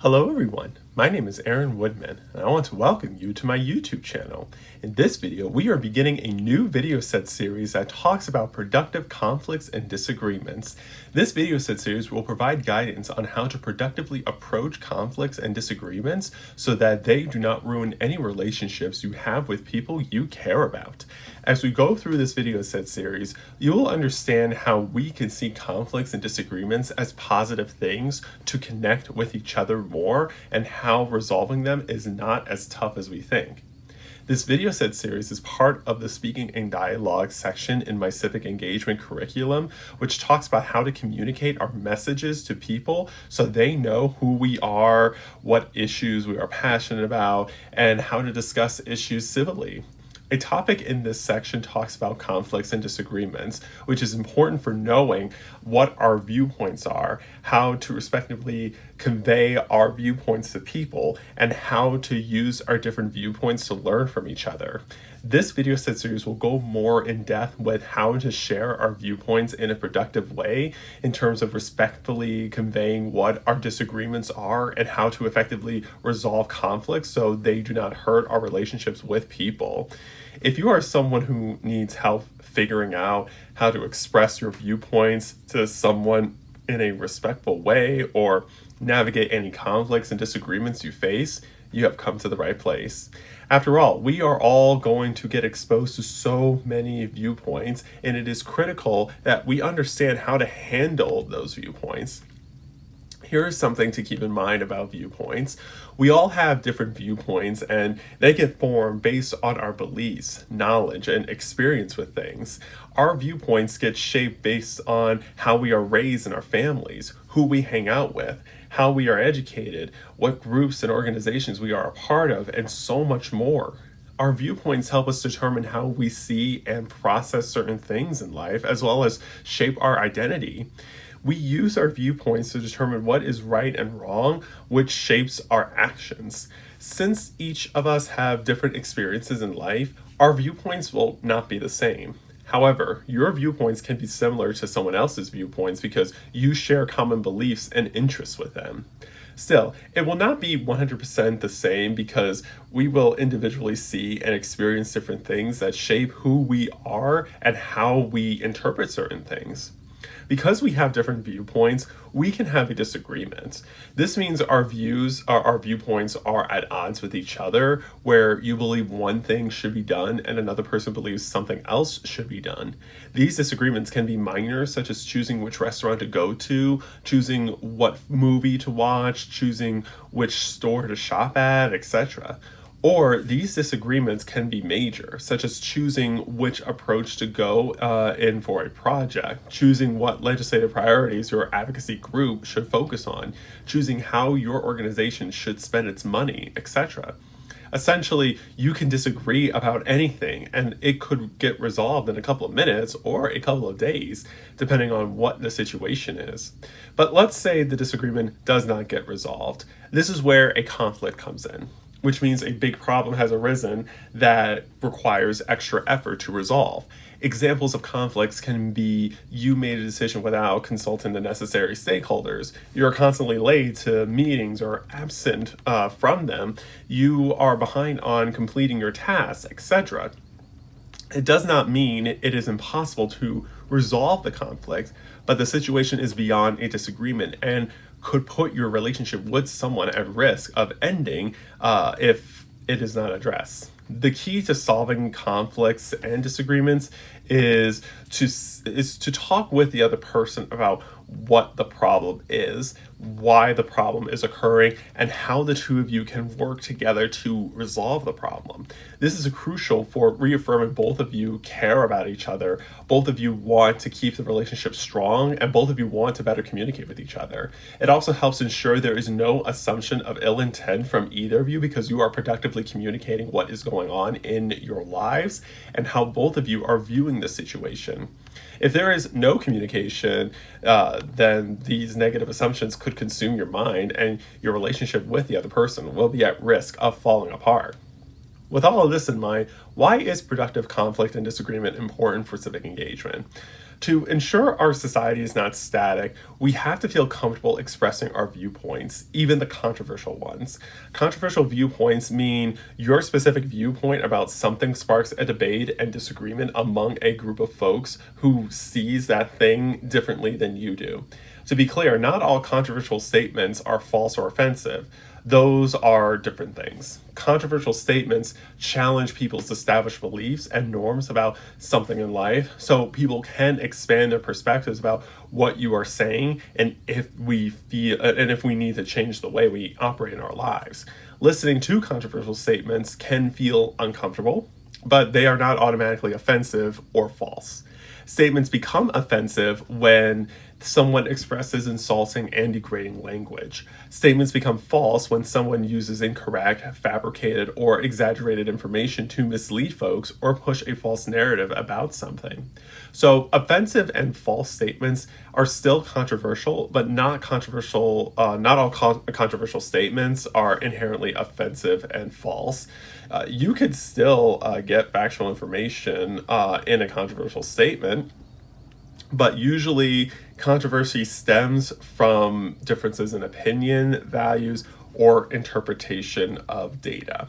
Hello everyone, my name is Aaron Woodman and I want to welcome you to my YouTube channel. In this video, we are beginning a new video set series that talks about productive conflicts and disagreements. This video set series will provide guidance on how to productively approach conflicts and disagreements so that they do not ruin any relationships you have with people you care about. As we go through this video set series, you will understand how we can see conflicts and disagreements as positive things to connect with each other more and how resolving them is not as tough as we think. This video set series is part of the Speaking and Dialogue section in my civic engagement curriculum, which talks about how to communicate our messages to people so they know who we are, what issues we are passionate about, and how to discuss issues civilly. A topic in this section talks about conflicts and disagreements, which is important for knowing what our viewpoints are, how to respectively convey our viewpoints to people, and how to use our different viewpoints to learn from each other. This video set series will go more in depth with how to share our viewpoints in a productive way in terms of respectfully conveying what our disagreements are and how to effectively resolve conflicts so they do not hurt our relationships with people. If you are someone who needs help figuring out how to express your viewpoints to someone in a respectful way or navigate any conflicts and disagreements you face, you have come to the right place. After all, we are all going to get exposed to so many viewpoints, and it is critical that we understand how to handle those viewpoints. Here is something to keep in mind about viewpoints. We all have different viewpoints and they get formed based on our beliefs, knowledge, and experience with things. Our viewpoints get shaped based on how we are raised in our families, who we hang out with, how we are educated, what groups and organizations we are a part of, and so much more. Our viewpoints help us determine how we see and process certain things in life, as well as shape our identity. We use our viewpoints to determine what is right and wrong, which shapes our actions. Since each of us have different experiences in life, our viewpoints will not be the same. However, your viewpoints can be similar to someone else's viewpoints because you share common beliefs and interests with them. Still, it will not be 100% the same because we will individually see and experience different things that shape who we are and how we interpret certain things. Because we have different viewpoints, we can have a disagreement. This means our viewpoints are at odds with each other, where you believe one thing should be done and another person believes something else should be done. These disagreements can be minor, such as choosing which restaurant to go to, choosing what movie to watch, choosing which store to shop at, etc. Or these disagreements can be major, such as choosing which approach to go in for a project, choosing what legislative priorities your advocacy group should focus on, choosing how your organization should spend its money, etc. Essentially, you can disagree about anything, and it could get resolved in a couple of minutes or a couple of days, depending on what the situation is. But let's say the disagreement does not get resolved. This is where a conflict comes in, which means a big problem has arisen that requires extra effort to resolve. Examples of conflicts can be you made a decision without consulting the necessary stakeholders, you're constantly late to meetings or absent from them, you are behind on completing your tasks, etc. It does not mean it is impossible to resolve the conflict, but the situation is beyond a disagreement and could put your relationship with someone at risk of ending if it is not addressed. The key to solving conflicts and disagreements is to talk with the other person about what the problem is, why the problem is occurring, and how the two of you can work together to resolve the problem. This is crucial for reaffirming both of you care about each other, both of you want to keep the relationship strong, and both of you want to better communicate with each other. It also helps ensure there is no assumption of ill intent from either of you because you are productively communicating what is going on in your lives and how both of you are viewing the situation. If there is no communication, then these negative assumptions could consume your mind and your relationship with the other person will be at risk of falling apart. With all of this in mind, why is productive conflict and disagreement important for civic engagement? To ensure our society is not static, we have to feel comfortable expressing our viewpoints, even the controversial ones. Controversial viewpoints mean your specific viewpoint about something sparks a debate and disagreement among a group of folks who sees that thing differently than you do. To be clear, not all controversial statements are false or offensive. Those are different things. Controversial statements challenge people's established beliefs and norms about something in life, so people can expand their perspectives about what you are saying and if we need to change the way we operate in our lives. Listening to controversial statements can feel uncomfortable, but they are not automatically offensive or false. Statements become offensive when someone expresses insulting and degrading language. Statements become false when someone uses incorrect, fabricated, or exaggerated information to mislead folks or push a false narrative about something. So offensive and false statements are still controversial, but not controversial. Not all controversial statements are inherently offensive and false. You could still get factual information in a controversial statement, but usually controversy stems from differences in opinion, values, or interpretation of data.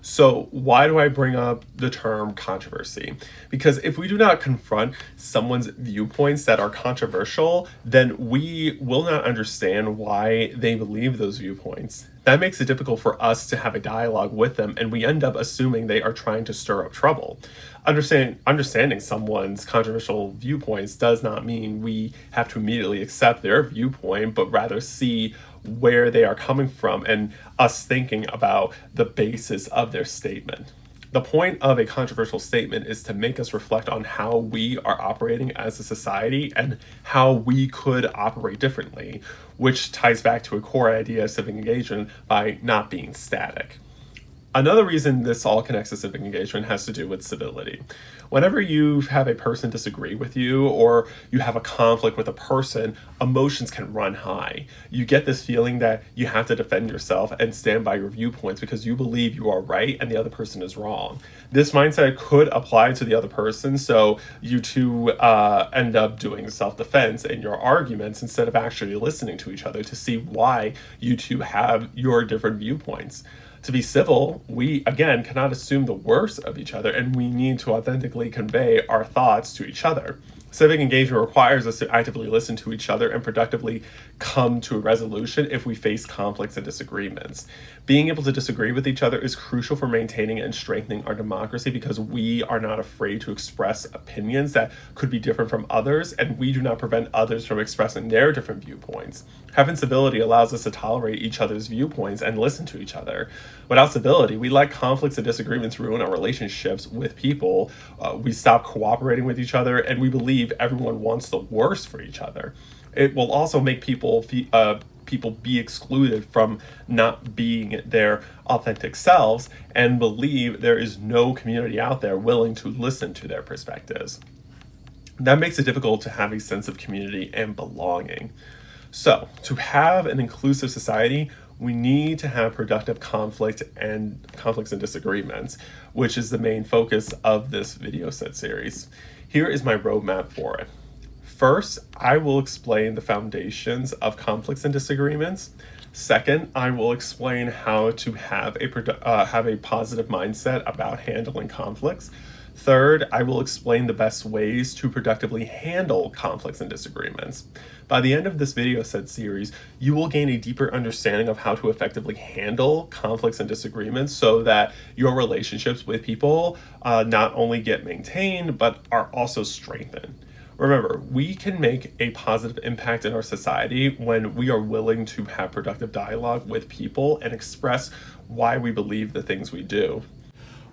So why do I bring up the term controversy? Because if we do not confront someone's viewpoints that are controversial, then we will not understand why they believe those viewpoints. That makes it difficult for us to have a dialogue with them, and we end up assuming they are trying to stir up trouble. Understanding someone's controversial viewpoints does not mean we have to immediately accept their viewpoint, but rather see where they are coming from and us thinking about the basis of their statement. The point of a controversial statement is to make us reflect on how we are operating as a society and how we could operate differently, which ties back to a core idea of civic engagement by not being static. Another reason this all connects to civic engagement has to do with civility. Whenever you have a person disagree with you or you have a conflict with a person, emotions can run high. You get this feeling that you have to defend yourself and stand by your viewpoints because you believe you are right and the other person is wrong. This mindset could apply to the other person, so you two end up doing self-defense in your arguments instead of actually listening to each other to see why you two have your different viewpoints. To be civil, we, again, cannot assume the worst of each other, and we need to authentically convey our thoughts to each other. Civic engagement requires us to actively listen to each other and productively come to a resolution if we face conflicts and disagreements. Being able to disagree with each other is crucial for maintaining and strengthening our democracy because we are not afraid to express opinions that could be different from others, and we do not prevent others from expressing their different viewpoints. Having civility allows us to tolerate each other's viewpoints and listen to each other. Without civility, we let conflicts and disagreements ruin our relationships with people. We stop cooperating with each other, and we believe everyone wants the worst for each other. It will also make people be excluded from not being their authentic selves and believe there is no community out there willing to listen to their perspectives. That makes it difficult to have a sense of community and belonging. So, to have an inclusive society, we need to have productive conflicts and disagreements, which is the main focus of this video set series. Here is my roadmap for it. First, I will explain the foundations of conflicts and disagreements. Second, I will explain how to have a positive mindset about handling conflicts. Third, I will explain the best ways to productively handle conflicts and disagreements. By the end of this video set series, you will gain a deeper understanding of how to effectively handle conflicts and disagreements so that your relationships with people not only get maintained, but are also strengthened. Remember, we can make a positive impact in our society when we are willing to have productive dialogue with people and express why we believe the things we do.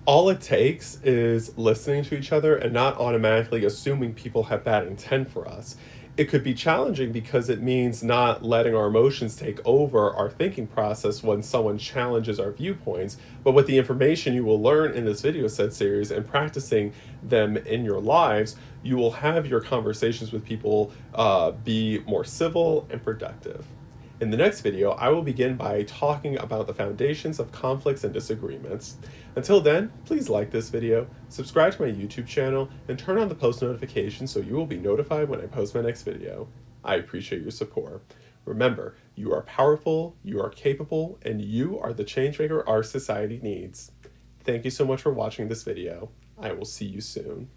All it takes is listening to each other and not automatically assuming people have bad intent for us. It could be challenging because it means not letting our emotions take over our thinking process when someone challenges our viewpoints, but with the information you will learn in this video set series and practicing them in your lives, you will have your conversations with people be more civil and productive. In the next video, I will begin by talking about the foundations of conflicts and disagreements. Until then, please like this video, subscribe to my YouTube channel, and turn on the post notifications so you will be notified when I post my next video. I appreciate your support. Remember, you are powerful, you are capable, and you are the changemaker our society needs. Thank you so much for watching this video. I will see you soon.